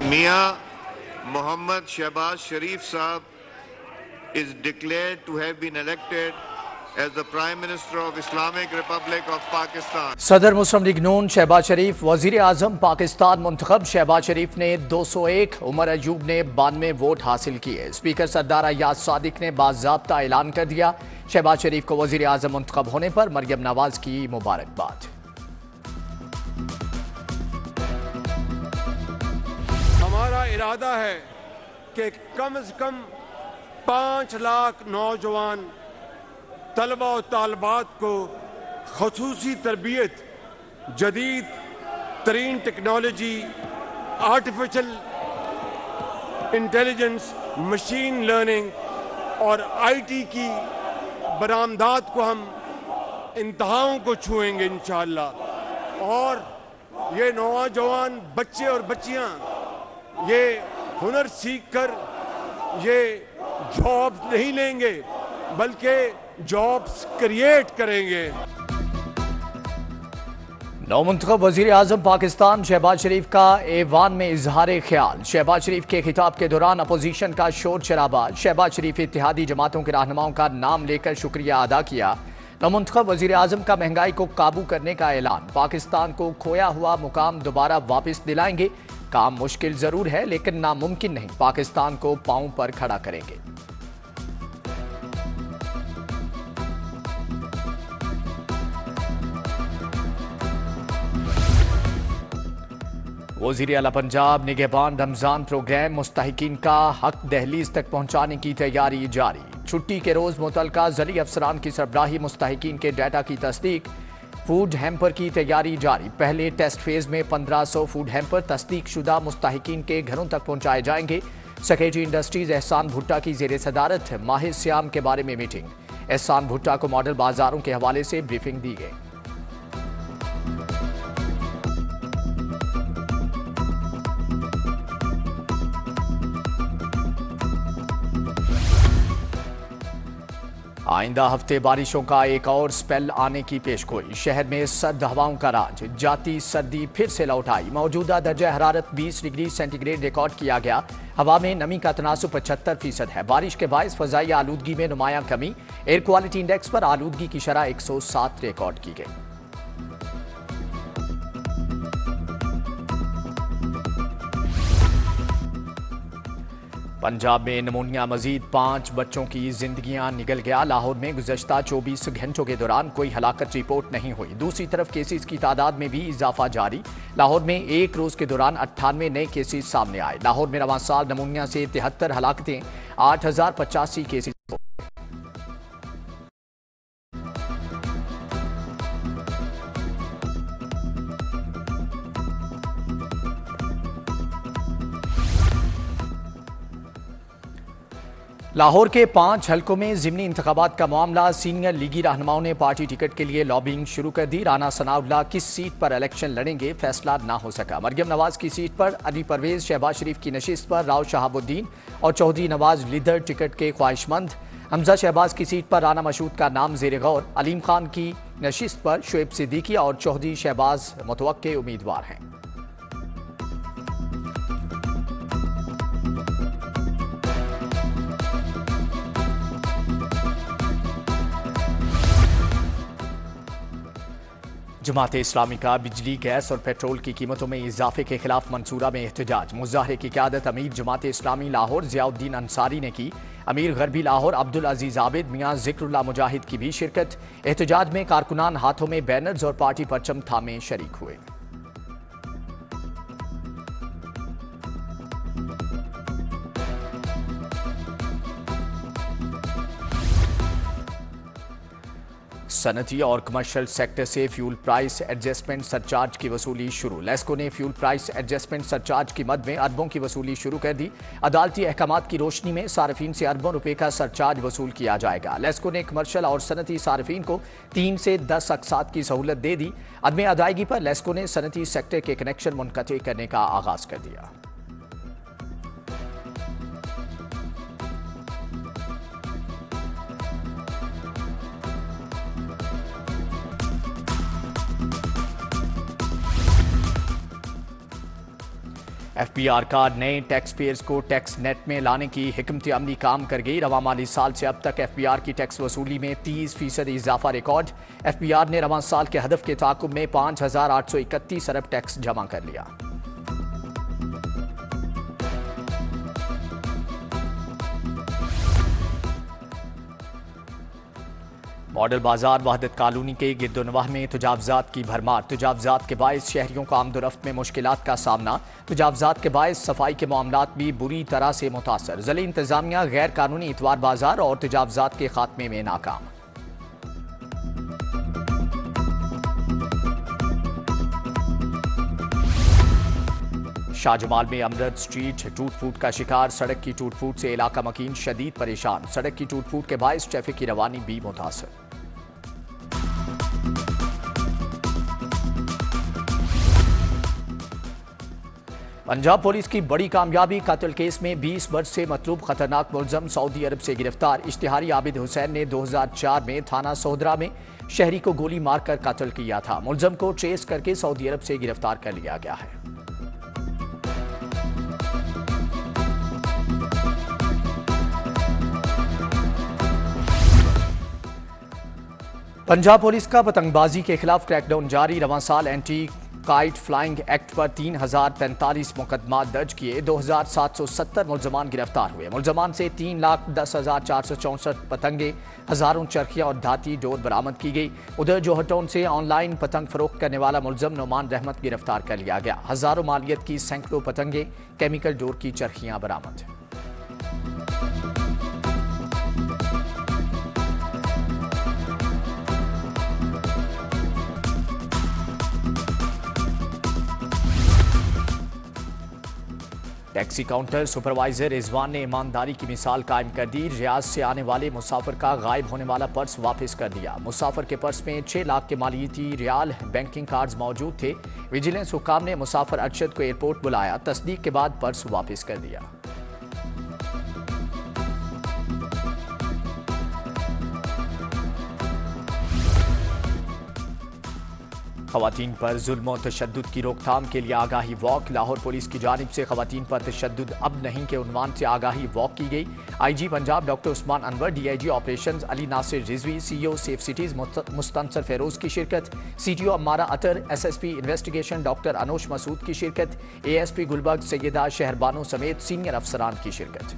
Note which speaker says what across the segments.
Speaker 1: Mia Mohammad Shehbaz Sharif Saab is declared to have been elected as the Prime Minister of Islamic Republic of Pakistan.
Speaker 2: सदर मुस्लिम league नून शहबाज शरीफ वजीर आजम पाकिस्तान मुंतखब। शहबाज शरीफ ने 201, उमर अयूब ने 92 vote हासिल किए। Speaker सरदार अयाज सादिक ने बाज़ाब्ता ऐलान कर दिया। शहबाज शरीफ को वजीर आजम मुंतखब होने पर मरियम नवाज की मुबारकबाद।
Speaker 3: हमारा इरादा है कि कम से कम 5 लाख नौजवान तलबा और तालबात को खसूसी तरबियत, जदीद तरीन technology, artificial intelligence, machine learning और IT की बरामदात को हम इंतहाओं को छुएंगे इंशाअल्लाह। और ये नौजवान बच्चे और बच्चियां ये हुनर सीख कर ये जॉब नहीं लेंगे बल्कि जॉब्स क्रिएट करेंगे।
Speaker 2: नौमुंतखब वजीर आजम पाकिस्तान शहबाज शरीफ का ऐवान में इजहार ख्याल। शहबाज शरीफ के खिताब के दौरान अपोजिशन का शोर शराबा। शहबाज शरीफ इत्तेहादी जमातों के रहनुमाओं का नाम लेकर शुक्रिया अदा किया। नौमुंतखब वजीर आजम का महंगाई को काबू करने का ऐलान। पाकिस्तान को खोया हुआ मुकाम दोबारा वापस दिलाएंगे। काम मुश्किल जरूर है लेकिन नामुमकिन नहीं। पाकिस्तान को पांव पर खड़ा करेंगे। वज़ीर आला पंजाब निगहबान रमजान प्रोग्राम मुस्तहिकीन का हक दहलीज तक पहुंचाने की तैयारी जारी। छुट्टी के रोज मुतलका ज़ली अफसरान की सरबराही मुस्तहिकीन के डाटा की तस्दीक। फूड हैम्पर की तैयारी जारी। पहले टेस्ट फेज में 1500 फूड हैम्पर तस्दीक शुदा मुस्तहिकीन के घरों तक पहुंचाए जाएंगे। सेक्रेटरी इंडस्ट्रीज एहसान भुट्टा की जेर सदारत माह सियाम के बारे में मीटिंग। एहसान भुट्टा को मॉडल बाजारों के हवाले से ब्रीफिंग दी गई। आइंदा हफ्ते बारिशों का एक और स्पेल आने की पेशगोई। शहर में सर्द हवाओं का राज। जाती सर्दी फिर से लौट आई। मौजूदा दर्जा हरारत 20 डिग्री सेंटीग्रेड रिकॉर्ड किया गया। हवा में नमी का तनासुब 75% है। बारिश के बायस फजाई आलूदगी में नुमायां कमी। एयर क्वालिटी इंडेक्स पर आलूदगी की शरह 107 रिकॉर्ड की गई। पंजाब में नमूनिया मजीद 5 बच्चों की जिंदगियां निगल गया। लाहौर में गुज़श्ता 24 घंटों के दौरान कोई हलाकत रिपोर्ट नहीं हुई। दूसरी तरफ केसेस की तादाद में भी इजाफा जारी। लाहौर में एक रोज के दौरान 98 नए केसेस सामने आए। लाहौर में रवां साल नमूनिया से 73 हलाकतें, 8085 केसेस। लाहौर के 5 हलकों में ज़िमनी इंतखाबात का मामला। सीनियर लीगी रहनुमाओं ने पार्टी टिकट के लिए लॉबिंग शुरू कर दी। राना सनाउल्लाह किस सीट पर इलेक्शन लड़ेंगे फैसला ना हो सका। मरियम नवाज की सीट पर अली परवेज, शहबाज शरीफ की नशिस्त पर राव शहाबुद्दीन और चौधरी नवाज लिदर टिकट के ख्वाहिशमंद। हमजा शहबाज की सीट पर राना मशहूद का नाम ज़ेर गौर। अलीम खान की नशिस्त पर शुएब सिद्दीकी और चौधरी शहबाज मुतवक्के उम्मीदवार हैं। जमात इस्लामी का बिजली, गैस और पेट्रोल की कीमतों में इजाफे के खिलाफ मंसूरा में एहतजाज। मुजाहरे की क़यादत अमीर जमात इस्लामी लाहौर ज़ियाउद्दीन अंसारी ने की। अमीर गरबी लाहौर अब्दुल अजीज आबिद, मियाँ ज़िक्रुल्लाह मुजाहिद की भी शिरकत। एहतजाज में कारकुनान हाथों में बैनर्स और पार्टी परचम थामे शरीक हुए। सनती और कमर्शियल सेक्टर से फ्यूल प्राइस एडजस्टमेंट सरचार्ज की वसूली शुरू। लेस्को ने फ्यूल प्राइस एडजस्टमेंट सरचार्ज की मद में अरबों की वसूली शुरू कर दी। अदालती अहकामात की रोशनी में सार्फिन से अरबों रुपए का सरचार्ज वसूल किया जाएगा। लेस्को ने कमर्शियल और सनती सार्फिन को 3 से 10 अक़सात की सहूलत दे दी। अदम अदायगी पर लेस्को ने सनती सेक्टर के कनेक्शन मुनक़ते करने का आगाज कर दिया। FBR का नए टैक्स पेयर्स को टैक्स नेट में लाने की हिकमत अमली काम कर गई। रवां माली साल से अब तक FBR की टैक्स वसूली में 30% इजाफा रिकॉर्ड। FBR ने रवां साल के हदफ के ताकुब में 5,831 अरब टैक्स जमा कर लिया। मॉडल बाजार वहदत कॉलोनी के गिरदोनवाह में तजावजात की भरमार। तजावजात के बायस शहरियों को आमदोरफ्त में मुश्किलात का सामना। तजावजात के बायस सफाई के मामलात भी बुरी तरह से मुतासर। ज़िला इंतजामिया गैर कानूनी इतवार बाजार और तजावजात के खात्मे में नाकाम। शाहजमाल में अमृत स्ट्रीट टूट फूट का शिकार। सड़क की टूट फूट से इलाका मकीन शदीद परेशान। सड़क की टूट फूट के बायस ट्रैफिक की रवानी भी मुतासर। पंजाब पुलिस की बड़ी कामयाबी। कत्ल केस में 20 वर्ष से मतलूब खतरनाक मुलजम सऊदी अरब से गिरफ्तार। इश्तिहारी आबिद हुसैन ने 2004 में थाना सोहदरा में शहरी को गोली मारकर कत्ल किया था। मुलजम को ट्रेस करके सऊदी अरब से गिरफ्तार कर लिया गया है। पंजाब पुलिस का पतंगबाजी के खिलाफ क्रैकडाउन जारी। रवां साल एंटी काइट फ्लाइंग एक्ट पर 3045 मुकदमा दर्ज किए। 2770 मुलजमान गिरफ्तार हुए। मुलजमान से 3,10,464 पतंगे, हजारों चरखियां और धाती डोर बरामद की गई। उधर जोहटोन से ऑनलाइन पतंग फरोख्त करने वाला मुलजम नुमान रहमत गिरफ्तार कर लिया गया। हजारों मालियत की सैकड़ों पतंगे, केमिकल डोर की चरखियां बरामद। टैक्सी काउंटर सुपरवाइजर रिजवान ने ईमानदारी की मिसाल कायम कर दी। रियाज से आने वाले मुसाफिर का गायब होने वाला पर्स वापस कर दिया। मुसाफिर के पर्स में 6 लाख के मालियती रियाल बैंकिंग कार्ड्स मौजूद थे। विजिलेंस हुकाम ने मुसाफिर अरशद को एयरपोर्ट बुलाया। तस्दीक के बाद पर्स वापस कर दिया। खवातीन पर जुल्म और तशद्दुद की रोकथाम के लिए आगाही वॉक। लाहौर पुलिस की जानिब से खवातीन पर तशद्दुद अब नहीं के उन्वान से आगाही वॉक की गई। IG Punjab doctor Usman Anwar, DIG operations Ali Nasir Rizvi, CEO safe cities Mustansar Feroze की शिरकत, CTO Ammara Atar, SSP investigation doctor Anosh Masood की शिरकत, ASP गुलबर्ग सैयदा शहरबानो समेत सीनियर अफसरान की शिरकत।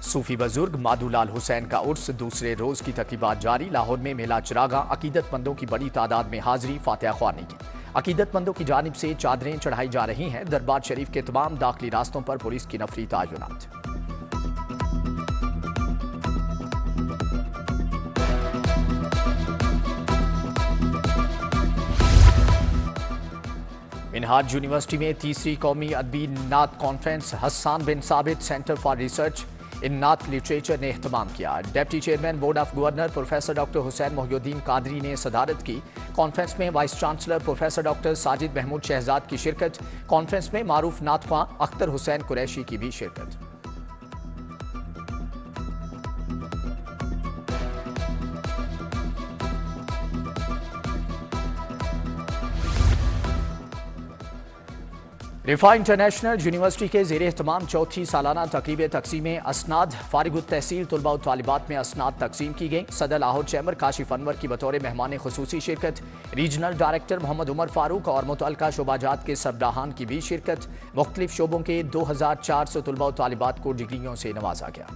Speaker 2: सूफी बुजुर्ग माधुलाल हुसैन का उर्स दूसरे रोज की तकरीबात जारी। लाहौर में मेला चिरागा। अकीदतमंदों की बड़ी तादाद में हाजिरी, फातिहा ख्वानी की। अकीदतमंदों की जानिब से चादरें चढ़ाई जा रही हैं। दरबार शरीफ के तमाम दाखिली रास्तों पर पुलिस की नफरी तायुनात। मिनहाज यूनिवर्सिटी में तीसरी कौमी अदबी नात कॉन्फ्रेंस हसन बिन साबित सेंटर फॉर रिसर्च इन नात लिटरेचर ने एहतमाम किया। Deputy chairman board of governor professor doctor Hussain Mohiuddin Qadri ने सदारत की। कॉन्फ्रेंस में vice chancellor professor doctor Sajid Mahmood Shahzad की शिरकत। कॉन्फ्रेंस में मारूफ नातख्वां अख्तर हुसैन कुरैशी की भी शिरकत। रिफा इंटरनेशनल यूनिवर्सिटी के ज़ेर एहतमाम चौथी सालाना तकरीब तकसीम असनाद फारिगुत तहसील तलबा और तालिबात में असनाद तकसीम की गई। सदर लाहौर चैम्बर काशिफ अनवर की बतौर मेहमान खुसूसी शिरकत। रीजनल डायरेक्टर मोहम्मद उमर फारूक और मुतअल्लिका शोबाजात के सरबराहान की भी शिरकत। मुख्तलिफ शोबों के 2400 तलबा और तालिबात को डिग्रियों से नवाजा गया।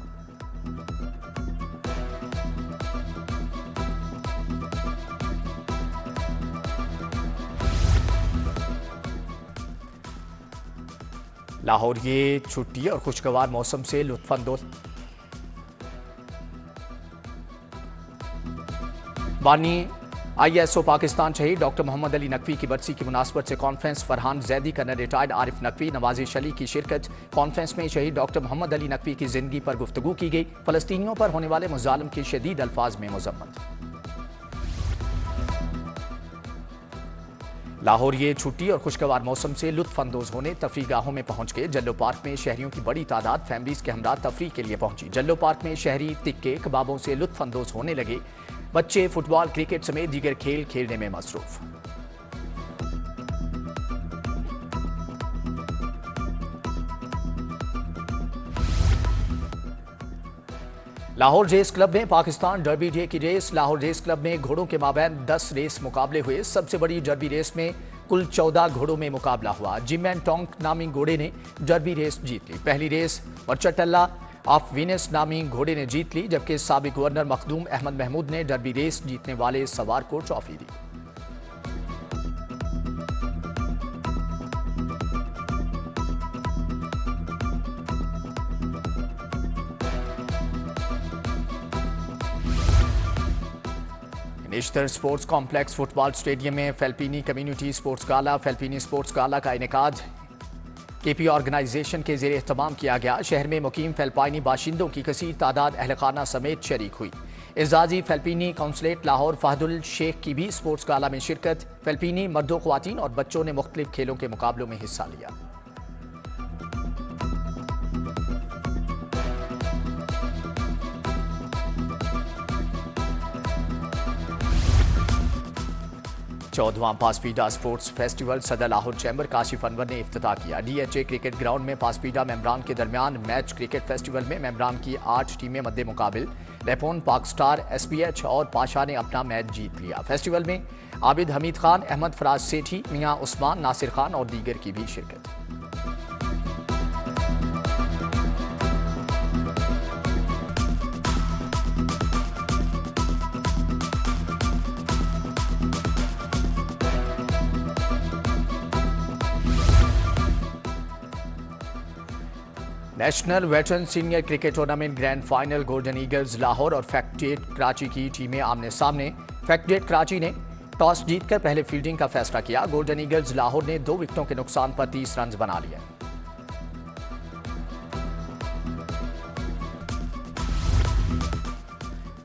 Speaker 2: लाहौर ये छुट्टी और खुशगवार मौसम से लुत्फानंदोज। बानी ISO पाकिस्तान शहीद डॉक्टर मोहम्मद अली नकवी की बरसी की मुनासबत से conference. Farhan Zaidi colonel retired Arif Naqvi, Nawazish Ali की शिरकत। कॉन्फ्रेंस में शहीद डॉक्टर मोहम्मद अली नकवी की जिंदगी पर गुफ्तगू की गई। फलस्तीनियों पर होने वाले मुजालिम की शदीद अल्फाज में मजम्मत। लाहौर ये छुट्टी और खुशगवार मौसम से लुत्फ अंदोज होने तफरीगाहों में पहुंच गए। जल्लो पार्क में शहरियों की बड़ी तादाद फैमिलीज के हमरा तफरीह के लिए पहुंची। जल्लो पार्क में शहरी तिक्के कबाबों से लुत्फ अंदोज होने लगे। बच्चे फुटबॉल, क्रिकेट समेत दीगर खेल खेलने में मसरूफ। लाहौर रेस क्लब में पाकिस्तान डर्बी डे की रेस। लाहौर रेस क्लब में घोड़ों के माबैन 10 रेस मुकाबले हुए। सबसे बड़ी डर्बी रेस में कुल 14 घोड़ों में मुकाबला हुआ। जिम एंड टोंक नामी घोड़े ने डर्बी रेस जीत ली। पहली रेस मर्चटल्ला ऑफ वीनस नामी घोड़े ने जीत ली, जबकि साबिक गवर्नर मखदूम अहमद महमूद ने डर्बी रेस जीतने वाले सवार को ट्रॉफी दी। National sports complex football stadium में Philippine community sports gala Philippine sports gala का इनेकाद केपी ऑर्गेनाइजेशन के जेर एहतमाम किया गया। शहर में मुकीम फेल्पाइनी बाशिंदों की कसीर तादाद अहलखाना समेत शरीक हुई। एजाजी फेल्पिनी काउंसलेट लाहौर फहदुल शेख की भी स्पोर्ट्स गाला में शिरकत। फेल्पिनी मर्दों, ख्वातीन और बच्चों ने मुख्तलिफ खेलों के मुकाबलों में हिस्सा लिया। चौदहवां पासपीडा स्पोर्ट्स फेस्टिवल सदर लाहौर चैम्बर काशिफ अनवर ने इफ्तिताह किया। DHA क्रिकेट ग्राउंड में पासपीडा मेंबरान के दरमियान मैच क्रिकेट फेस्टिवल में मेंबरान की 8 टीमें मद्दे मुकाबिल रेपोन, पाक स्टार, SPH और पाशा ने अपना मैच जीत लिया। फेस्टिवल में आबिद हमीद खान, अहमद फराज सेठी, मियां उस्मान, नासिर खान और दीगर की भी शिरकत। National veteran senior cricket tournament grand final golden eagles Lahore और फैक्टेट कराची की टीमें आमने सामने। फैक्टेट कराची ने टॉस जीतकर पहले फील्डिंग का फैसला किया। गोल्डन ईगल्स लाहौर ने 2 विकेटों के नुकसान पर 30 रन बना लिए।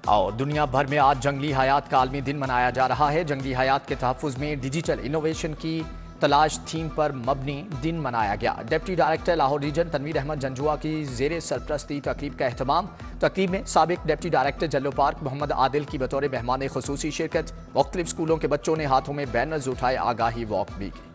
Speaker 2: और दुनिया भर में आज जंगली हयात का आलमी दिन मनाया जा रहा है। जंगली हयात के तहफ़्फ़ुज़ में डिजिटल इनोवेशन की तलाश थीम पर मबनी दिन मनाया गया। Deputy director Lahore region Tanveer Ahmad Janjua की जेर सरपरस्ती तकरीब का एहतमाम। तकरीब में साबिक deputy director Jallo park Muhammad Adil की बतौर मेहमान खुसूसी शिरकत। मुख्तलिफ स्कूलों के बच्चों ने हाथों में बैनर्स उठाए आगाही वॉक भी की।